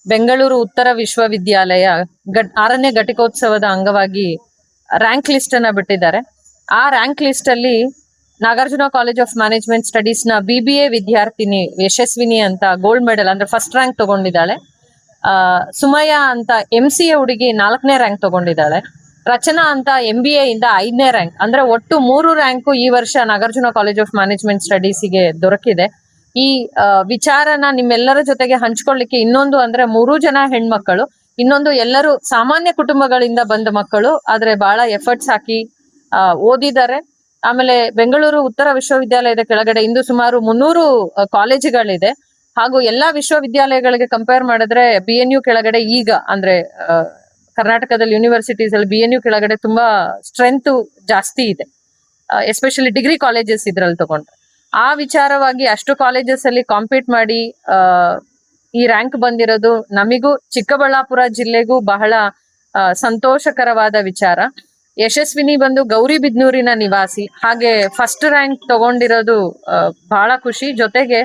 ಬೆಂಗಳೂರು ಉತ್ತರ ವಿಶ್ವವಿದ್ಯಾಲಯ 6ನೇ ಘಟಿಕೋತ್ಸವದ ಅಂಗವಾಗಿ ರ್ಯಾಂಕ್ ಲಿಸ್ಟ್ ಅನ್ನ ಬಿಟ್ಟಿದ್ದಾರೆ. ಆ ರ್ಯಾಂಕ್ ಲಿಸ್ಟ್ ಅಲ್ಲಿ Nagarjuna college of management studies ನ BBA ವಿದ್ಯಾರ್ಥಿನಿ ಯಶಸ್ವಿನಿ ಅಂತ ಗೋಲ್ಡ್ ಮೆಡಲ್ ಅಂದ್ರೆ ಫಸ್ಟ್ ರ್ಯಾಂಕ್ ತಗೊಂಡಿದ್ದಾಳೆ. ಸುಮಯ್ಯ ಅಂತ MCA ಹುಡುಗಿ 4ನೇ ರ್ಯಾಂಕ್ ತಗೊಂಡಿದ್ದಾಳೆ. ರಚನಾ ಅಂತ MBA ಇಂದ 5ನೇ ರ್ಯಾಂಕ್, ಅಂದ್ರೆ ಒಟ್ಟು 3 ರ್ಯಾಂಕು ಈ ವರ್ಷ ನಾಗಾರ್ಜುನ ಕಾಲೇಜ್ ಆಫ್ ಮ್ಯಾನೇಜ್ಮೆಂಟ್ ಸ್ಟಡೀಸ್ಗೆ ದೊರಕಿದೆ. ಈ ವಿಚಾರನ ನಿಮ್ಮೆಲ್ಲರ ಜೊತೆಗೆ ಹಂಚ್ಕೊಳ್ಳಿಕ್ಕೆ ಇನ್ನೊಂದು ಅಂದ್ರೆ 3 ಜನ ಹೆಣ್ಮಕ್ಕಳು, ಇನ್ನೊಂದು ಎಲ್ಲರೂ ಸಾಮಾನ್ಯ ಕುಟುಂಬಗಳಿಂದ ಬಂದ ಮಕ್ಕಳು, ಆದ್ರೆ ಬಹಳ ಎಫರ್ಟ್ಸ್ ಹಾಕಿ ಓದಿದ್ದಾರೆ. ಆಮೇಲೆ ಬೆಂಗಳೂರು ಉತ್ತರ ವಿಶ್ವವಿದ್ಯಾಲಯದ ಕೆಳಗಡೆ ಇಂದು ಸುಮಾರು 300 ಕಾಲೇಜುಗಳಿದೆ. ಹಾಗೂ ಎಲ್ಲಾ ವಿಶ್ವವಿದ್ಯಾಲಯಗಳಿಗೆ ಕಂಪೇರ್ ಮಾಡಿದ್ರೆ BNU ಕೆಳಗಡೆ ಈಗ ಅಂದ್ರೆ ಕರ್ನಾಟಕದಲ್ಲಿ ಯೂನಿವರ್ಸಿಟೀಸ್ ಅಲ್ಲಿ BNU ಕೆಳಗಡೆ ತುಂಬಾ ಸ್ಟ್ರೆಂತ್ ಜಾಸ್ತಿ ಇದೆ, ಎಸ್ಪೆಷಲಿ ಡಿಗ್ರಿ ಕಾಲೇಜಸ್ ಇದ್ರಲ್ಲಿ ತಗೊಂಡ್ರೆ. ಆ ವಿಚಾರವಾಗಿ ಅಷ್ಟು ಕಾಲೇಜಸ್ ಅಲ್ಲಿ ಕಾಂಪೀಟ್ ಮಾಡಿ ಈ ರ್ಯಾಂಕ್ ಬಂದಿರೋದು ನಮಿಗೂ ಚಿಕ್ಕಬಳ್ಳಾಪುರ ಜಿಲ್ಲೆಗೂ ಬಹಳ ಸಂತೋಷಕರವಾದ ವಿಚಾರ. ಯಶಸ್ವಿನಿ ಬಂದು ಗೌರಿಬಿದ್ನೂರಿನ ನಿವಾಸಿ, ಹಾಗೆ ಫಸ್ಟ್ ರ್ಯಾಂಕ್ ತಗೊಂಡಿರೋದು ಬಹಳ ಖುಷಿ. ಜೊತೆಗೆ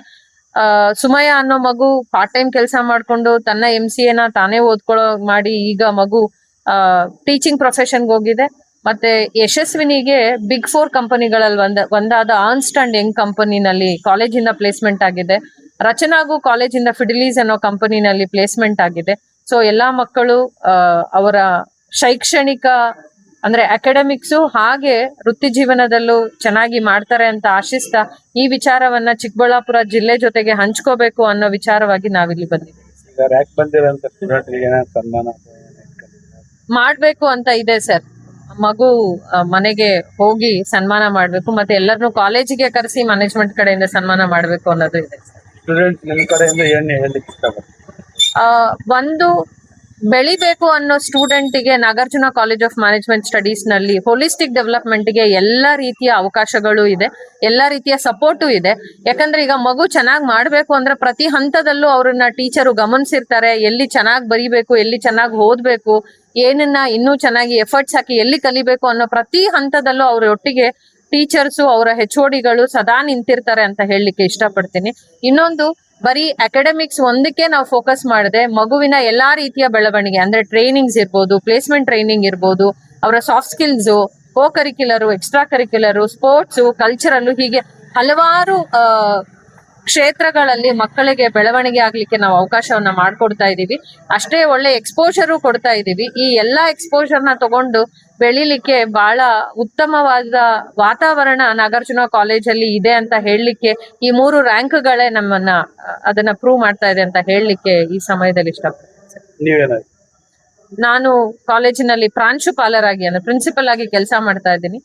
ಸುಮಯ್ಯ ಅನ್ನೋ ಮಗು ಪಾರ್ಟ್ ಟೈಮ್ ಕೆಲಸ ಮಾಡ್ಕೊಂಡು ತನ್ನ MCA ನ ತಾನೇ ಓದ್ಕೊಳ್ಳೋ ಮಾಡಿ ಈಗ ಮಗು ಟೀಚಿಂಗ್ ಪ್ರೊಫೆಷನ್ಗೆ ಹೋಗಿದೆ. ಮತ್ತೆ ಯಶಸ್ವಿನಿಗೆ ಬಿಗ್ 4 ಕಂಪನಿಗಳಲ್ಲಿ ಒಂದಾದ ಅರ್ನ್ಸ್ಟ್ ಅಂಡ್ ಯಂಗ್ ಕಂಪನಿನಲ್ಲಿ ಕಾಲೇಜಿಂದ ಪ್ಲೇಸ್ಮೆಂಟ್ ಆಗಿದೆ. ರಚನಾಗೂ ಕಾಲೇಜಿಂದ ಫಿಡಿಲೀಸ್ ಅನ್ನೋ ಕಂಪನಿನಲ್ಲಿ ಪ್ಲೇಸ್ಮೆಂಟ್ ಆಗಿದೆ. ಸೊ ಎಲ್ಲಾ ಮಕ್ಕಳು ಅವರ ಶೈಕ್ಷಣಿಕ ಅಂದ್ರೆ ಅಕಾಡೆಮಿಕ್ಸು ಹಾಗೆ ವೃತ್ತಿ ಜೀವನದಲ್ಲೂ ಚೆನ್ನಾಗಿ ಮಾಡ್ತಾರೆ ಅಂತ ಆಶಿಸ್ತಾ ಈ ವಿಚಾರವನ್ನ ಚಿಕ್ಕಬಳ್ಳಾಪುರ ಜಿಲ್ಲೆ ಜೊತೆಗೆ ಹಂಚ್ಕೋಬೇಕು ಅನ್ನೋ ವಿಚಾರವಾಗಿ ನಾವಿಲ್ಲಿ ಬಂದಿದ್ದೀವಿ. ಮಾಡ್ಬೇಕು ಅಂತ ಇದೆ ಸರ್. ಮಗು ಮನೆಗೆ ಹೋಗಿ ಸನ್ಮಾನ ಮಾಡ್ಬೇಕು, ಮತ್ತೆ ಎಲ್ಲರನ್ನು ಕಾಲೇಜಿಗೆ ಕರೆಸಿ ಮ್ಯಾನೇಜ್ಮೆಂಟ್ ಕಡೆಯಿಂದ ಸನ್ಮಾನ ಮಾಡ್ಬೇಕು ಅನ್ನೋದು ಇದೆ. ಒಂದು ಬೆಳಿಬೇಕು ಅನ್ನೋ ಸ್ಟೂಡೆಂಟಿಗೆ Nagarjuna college of management studies ನಲ್ಲಿ ಹೋಲಿಸ್ಟಿಕ್ ಡೆವಲಪ್ಮೆಂಟ್ ಗೆ ಎಲ್ಲಾ ರೀತಿಯ ಅವಕಾಶಗಳು ಇದೆ, ಎಲ್ಲಾ ರೀತಿಯ ಸಪೋರ್ಟು ಇದೆ. ಯಾಕಂದ್ರೆ ಈಗ ಮಗು ಚೆನ್ನಾಗಿ ಮಾಡ್ಬೇಕು ಅಂದ್ರೆ ಪ್ರತಿ ಹಂತದಲ್ಲೂ ಅವ್ರನ್ನ ಟೀಚರು ಗಮನಿಸಿರ್ತಾರೆ. ಎಲ್ಲಿ ಚೆನ್ನಾಗಿ ಬರಿಬೇಕು, ಎಲ್ಲಿ ಚೆನ್ನಾಗಿ ಓದ್ಬೇಕು, ಏನನ್ನ ಇನ್ನೂ ಚೆನ್ನಾಗಿ ಎಫರ್ಟ್ಸ್ ಹಾಕಿ ಎಲ್ಲಿ ಕಲಿಬೇಕು ಅನ್ನೋ ಪ್ರತಿ ಹಂತದಲ್ಲೂ ಅವ್ರ ಒಟ್ಟಿಗೆ ಟೀಚರ್ಸು ಅವರ HODಗಳು ಸದಾ ನಿಂತಿರ್ತಾರೆ ಅಂತ ಹೇಳಲಿಕ್ಕೆ ಇಷ್ಟಪಡ್ತೀನಿ. ಇನ್ನೊಂದು ಬರೀ ಅಕಾಡೆಮಿಕ್ಸ್ ಒಂದಕ್ಕೆ ನಾವು ಫೋಕಸ್ ಮಾಡದೆ ಮಗುವಿನ ಎಲ್ಲಾ ರೀತಿಯ ಬೆಳವಣಿಗೆ ಅಂದ್ರೆ ಟ್ರೈನಿಂಗ್ಸ್ ಇರ್ಬೋದು, ಪ್ಲೇಸ್ಮೆಂಟ್ ಟ್ರೈನಿಂಗ್ ಇರ್ಬೋದು, ಅವರ ಸಾಫ್ಟ್ ಸ್ಕಿಲ್ಸು, ಕೋ ಕರಿಕ್ಯುಲರು, ಎಕ್ಸ್ಟ್ರಾ ಕರಿಕ್ಯುಲರು, ಸ್ಪೋರ್ಟ್ಸು, ಕಲ್ಚರಲ್, ಹೀಗೆ ಹಲವಾರು ಕ್ಷೇತ್ರಗಳಲ್ಲಿ ಮಕ್ಕಳಿಗೆ ಬೆಳವಣಿಗೆ ಆಗ್ಲಿಕ್ಕೆ ನಾವು ಅವಕಾಶವನ್ನ ಮಾಡ್ಕೊಡ್ತಾ ಇದೀವಿ. ಅಷ್ಟೇ ಒಳ್ಳೆ ಎಕ್ಸ್ಪೋಜರು ಕೊಡ್ತಾ ಇದೀವಿ. ಈ ಎಲ್ಲಾ ಎಕ್ಸ್ಪೋಜರ್ನ ತಗೊಂಡು ಬೆಳಿಲಿಕ್ಕೆ ಬಹಳ ಉತ್ತಮವಾದ ವಾತಾವರಣ ನಾಗಾರ್ಜುನ ಕಾಲೇಜಲ್ಲಿ ಇದೆ ಅಂತ ಹೇಳಲಿಕ್ಕೆ ಈ 3 ರ್ಯಾಂಕ್ಗಳೇ ನಮ್ಮನ್ನ ಅದನ್ನ ಪ್ರೂವ್ ಮಾಡ್ತಾ ಇದೆ ಅಂತ ಹೇಳಲಿಕ್ಕೆ ಈ ಸಮಯದಲ್ಲಿ ಇಷ್ಟಪಡ್ತೀನಿ. ನಾನು ಕಾಲೇಜಿನಲ್ಲಿ ಪ್ರಾಂಶುಪಾಲರಾಗಿ ಅಂದ್ರೆ ಪ್ರಿನ್ಸಿಪಲ್ ಆಗಿ ಕೆಲಸ ಮಾಡ್ತಾ ಇದ್ದೀನಿ.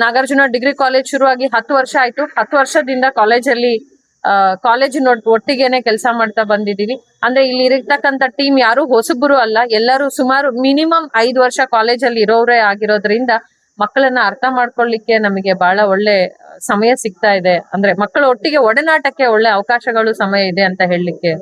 ನಾಗಾರ್ಜುನ ಡಿಗ್ರಿ ಕಾಲೇಜ್ ಶುರುವಾಗಿ 10 ವರ್ಷ ಆಯ್ತು. 10 ವರ್ಷದಿಂದ ಕಾಲೇಜಲ್ಲಿ ಕಾಲೇಜಿನ ಒಟ್ಟಿಗೆನೆ ಕೆಲಸ ಮಾಡ್ತಾ ಬಂದಿದ್ದೀವಿ. ಅಂದ್ರೆ ಇಲ್ಲಿ ಇರತಕ್ಕಂತ ಟೀಮ್ ಯಾರು ಹೊಸಬರು ಅಲ್ಲ, ಎಲ್ಲರೂ ಸುಮಾರು ಮಿನಿಮಮ್ 5 ವರ್ಷ ಕಾಲೇಜಲ್ಲಿ ಇರೋರೇ ಆಗಿರೋದ್ರಿಂದ ಮಕ್ಕಳನ್ನ ಅರ್ಥ ಮಾಡ್ಕೊಳ್ಳಿಕ್ಕೆ ನಮಗೆ ಬಹಳ ಒಳ್ಳೆ ಸಮಯ ಸಿಗ್ತಾ ಇದೆ. ಅಂದ್ರೆ ಮಕ್ಕಳ ಒಟ್ಟಿಗೆ ಒಡನಾಟಕ್ಕೆ ಒಳ್ಳೆ ಅವಕಾಶಗಳು ಸಮಯ ಇದೆ ಅಂತ ಹೇಳಲಿಕ್ಕೆ